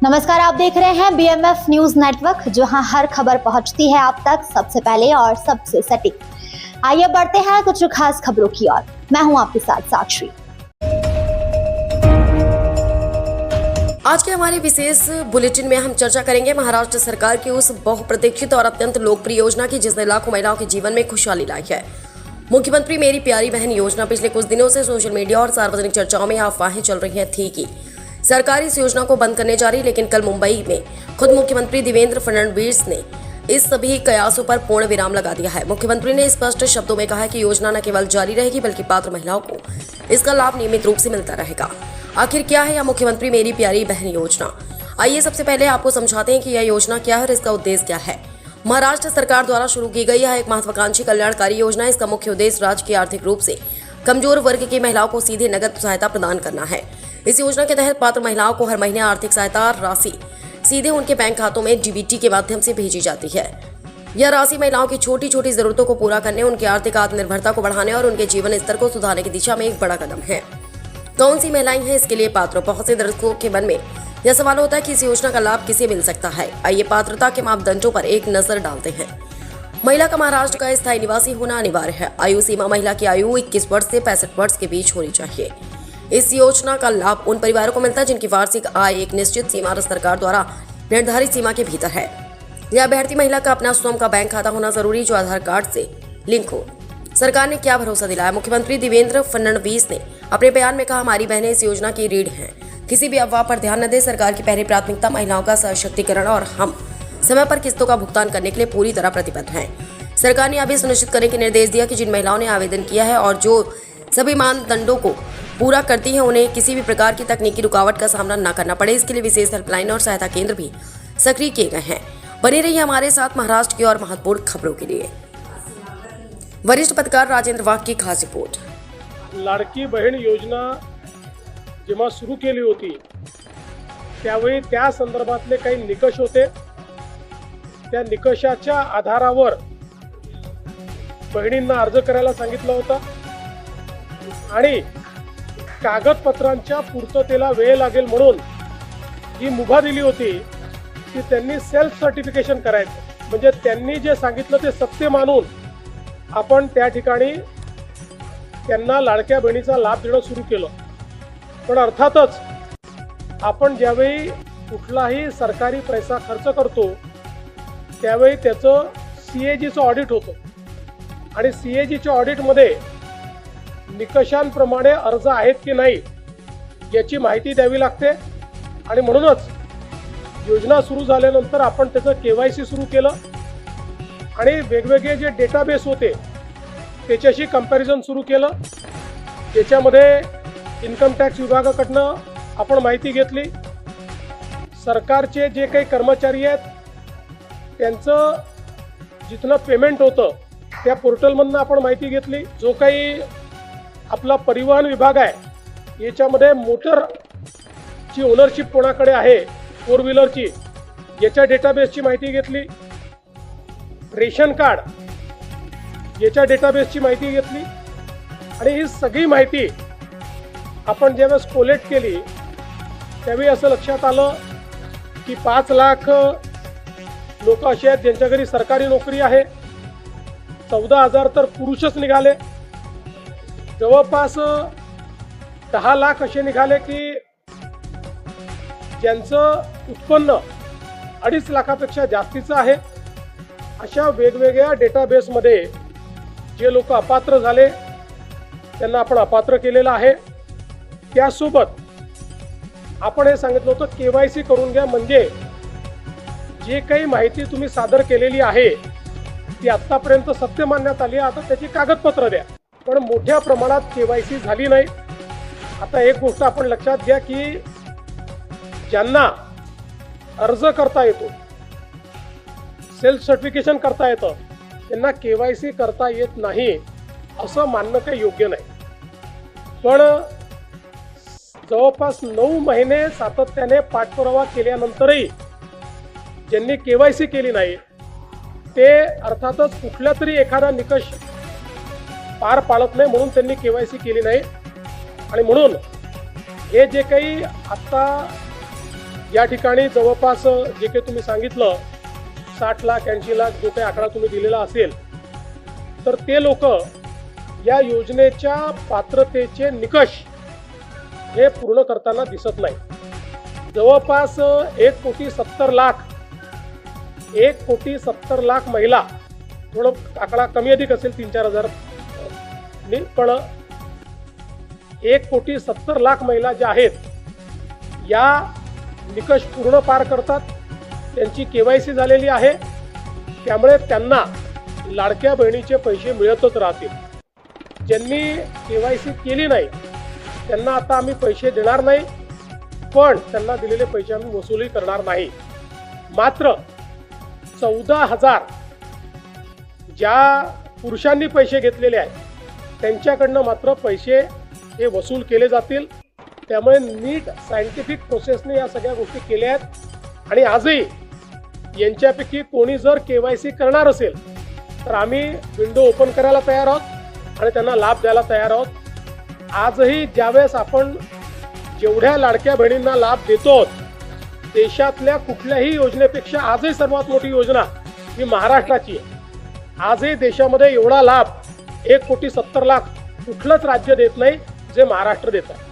नमस्कार, आप देख रहे हैं BMF न्यूज नेटवर्क, जहां हर खबर पहुंचती है आप तक सबसे पहले और सबसे सटीक। आइए बढ़ते हैं कुछ खास खबरों की ओर। मैं हूं आपके साथ साक्षी। आज के हमारे विशेष बुलेटिन में हम चर्चा करेंगे महाराष्ट्र सरकार की उस बहुप्रतीक्षित और अत्यंत लोकप्रिय योजना की जिसने लाखों महिलाओं के जीवन में खुशहाली लाई है। मुख्यमंत्री मेरी प्यारी बहन योजना पिछले कुछ दिनों से सोशल मीडिया और सार्वजनिक चर्चाओं में अफवाहें चल रही थी कि सरकार इस योजना को बंद करने जा रही, लेकिन कल मुंबई में खुद मुख्यमंत्री देवेंद्र फडणवीस ने इस सभी कयासों पर पूर्ण विराम लगा दिया है। मुख्यमंत्री ने स्पष्ट शब्दों में कहा कि योजना न केवल जारी रहेगी बल्कि पात्र महिलाओं को इसका लाभ नियमित रूप से मिलता रहेगा। आखिर क्या है यह मुख्यमंत्री मेरी प्यारी बहन योजना? आइए सबसे पहले आपको समझाते हैं कि यह योजना क्या है और इसका उद्देश्य क्या है। महाराष्ट्र सरकार द्वारा शुरू की गई यह एक महत्वाकांक्षी कल्याणकारी योजना। इसका मुख्य उद्देश्य राज्य के आर्थिक रूप से कमजोर वर्ग की महिलाओं को सीधे नगद सहायता प्रदान करना है। इस योजना के तहत पात्र महिलाओं को हर महीने आर्थिक सहायता राशि सीधे उनके बैंक खातों में डीबीटी के माध्यम से भेजी जाती है। यह राशि महिलाओं की छोटी छोटी जरूरतों को पूरा करने, उनकी आर्थिक आत्मनिर्भरता को बढ़ाने और उनके जीवन स्तर को सुधारने की दिशा में एक बड़ा कदम है। कौन सी महिलाएं हैं इसके लिए पात्र? बहुत से दर्शकों के मन में यह सवाल होता है कि इस योजना का लाभ किसे मिल सकता है। आइए पात्रता के मापदंडों पर एक नजर डालते हैं। महिला का महाराष्ट्र का स्थायी निवासी होना अनिवार्य है। आयु सीमा महिला की आयु 21 वर्ष से 65 वर्ष के बीच होनी चाहिए। इस योजना का लाभ उन परिवारों को मिलता है जिनकी वार्षिक आय एक निश्चित सीमा सरकार द्वारा निर्धारित सीमा के भीतर है। यह अभ्यर्थी महिला का अपना स्वयं का बैंक खाता होना जरूरी जो आधार कार्ड से लिंक हो। सरकार ने क्या भरोसा दिलाया? मुख्यमंत्री देवेंद्र फडणवीस ने अपने बयान में कहा, हमारी बहनें इस योजना की रीढ़ हैं। किसी भी अफवाह पर ध्यान न दें। सरकार की पहली प्राथमिकता महिलाओं का सशक्तिकरण और हम समय पर किस्तों का भुगतान करने के लिए पूरी तरह प्रतिबद्ध हैं। सरकार ने यह भी सुनिश्चित करने के निर्देश दिया कि जिन महिलाओं ने आवेदन किया है और जो सभी मानदंडों को पूरा करती हैं, उन्हें किसी भी प्रकार की तकनीकी रुकावट का सामना न करना पड़े। इसके लिए विशेष हेल्पलाइन और सहायता केंद्र भी सक्रिय किए गए हैं। बने रहिए हमारे साथ महाराष्ट्र की और महत्वपूर्ण खबरों के लिए। वरिष्ठ पत्रकार राजेंद्र वाघ की खास रिपोर्ट। लाडकी बहीण योजना जेव्हा सुरू केली होती त्यावेळी त्या संदर्भातले काही निकष होते। त्या निकषाच्या आधारावर बहिणींना अर्ज करायला सांगितलं होतं आणि कागदपत्रांच्या पूर्ततेला वेळ लागेल म्हणून ही मुभा दिली होती की त्यांनी सेल्फ सर्टिफिकेशन करायचं। म्हणजे त्यांनी जे सांगितलं ते सत्य मानून आपण त्या ठिकाणी त्यांना लाडक्या बहिणीचा लाभ देणं सुरू केलं। पण अर्थातच आपण ज्यावेळी कुठलाही सरकारी पैसा खर्च करतो त्यावेळी त्याचं CAGचं ऑडिट होतं आणि CAGच्या ऑडिटमध्ये निकषांप्रमाणे अर्ज आहेत की नाही याची माहिती द्यावी लागते आणि म्हणूनच योजना सुरू झाल्यानंतर आपण त्याचं KYC सुरू केलं आणि वेगवेगळे जे डेटाबेस होते त्याच्याशी कंपॅरिझन सुरू केलं। त्याच्यामध्ये इन्कम टॅक्स विभागाकडनं आपण माहिती घेतली। सरकारचे जे काही कर्मचारी आहेत त्यांचं जिथनं पेमेंट होतं त्या पोर्टलमधनं आपण माहिती घेतली। जो काही आपला परिवहन विभाग आहे याच्यामध्ये मोटरची ओनरशिप कोणाकडे आहे, 4 व्हीलरची, याच्या डेटाबेसची माहिती घेतली। रेशन कार्ड याच्या डेटाबेसची माहिती घेतली आणि ही सगळी माहिती आपण ज्यावेळेस कोलेक्ट केली त्यावेळी असं लक्षात आलं की 5 लाख लोक असे आहेत ज्यांच्या घरी सरकारी नोकरी आहे। 14,000 तर पुरुषच निघाले। जवळपास 10 लाख असे निघाले की ज्यांचं उत्पन्न 2.5 लाखापेक्षा जास्तीचं आहे। अशा वेगवेगळ्या डेटाबेसमध्ये जे लोक अपात्र झाले त्यांना आपण अपात्र केलेलं आहे। त्यासोबत आपण हे सांगितलं होतं KYC करून घ्या, म्हणजे जे काही माहिती तुम्ही सादर केलेली आहे ती आतापर्यंत सत्य मानण्यात आली, आता त्याची कागदपत्र द्या। पण मोठ्या प्रमाणात KYC झाली नाही। आता एक गोष्ट आपण लक्षात घ्या की ज्यांना अर्ज करता येतो, सेल्फ सर्टिफिकेशन करता येतं, त्यांना KYC करता येत नाही असं मानणं काही योग्य नाही। पण जवळपास 9 महिने सातत्याने पाठपुरावा केल्यानंतरही ज्यांनी KYC केली नाही ते अर्थातच कुठल्या तरी एखादा निकष पार पाडत नाही म्हणून त्यांनी KYC केली नाही। आणि म्हणून हे जे काही आता या ठिकाणी जवळपास जे काही तुम्ही सांगितलं 60 लाख 80 लाख जो काही आकडा तुम्ही दिलेला असेल, तर ते लोक या योजनेच्या पात्रतेचे निकष हे पूर्ण करताना दिसत नाही. जवळपास 1,70,00,000 महिला, थोडं आकडा कमी अधिक असेल 3-4 हजार, पण 1,70,00,000 महिला ज्या आहेत या निकष पूर्ण पार करतात. त्यांची KYC झालेली आहे, त्यामुळे त्यांना लाडक्या बहिणीचे पैसे मिळतच राहतील. ज्यांनी KYC केली नाही त्यांना आता आम्ही पैसे देणार नाही, पण त्यांना दिलेले पैसे आम्ही वसुली करणार नाही. मात्र 14,000 ज्या पुरुषांनी पैसे घेतलेले आहेत त्यांच्याकडनं मात्र पैसे हे वसूल केले जातील. त्यामुळे नीट सायंटिफिक प्रोसेसने या सगळ्या गोष्टी केल्या आहेत आणि आजही यांच्यापैकी कोणी जर KYC करणार असेल तर आम्ही विंडो ओपन करायला तयार आहोत आणि त्यांना लाभ द्यायला तयार आहोत. आजही ज्यावेळेस आपण जेवढ्या लाडक्या बहिणींना लाभ देतो, देशातल्या कुठल्याही योजनेपेक्षा आजही सर्वात मोठी योजना ही महाराष्ट्राची आहे. आजही देशामध्ये एवढा लाभ 1,70,00,000 कुठलंच राज्य देत नाही जे महाराष्ट्र देत आहे.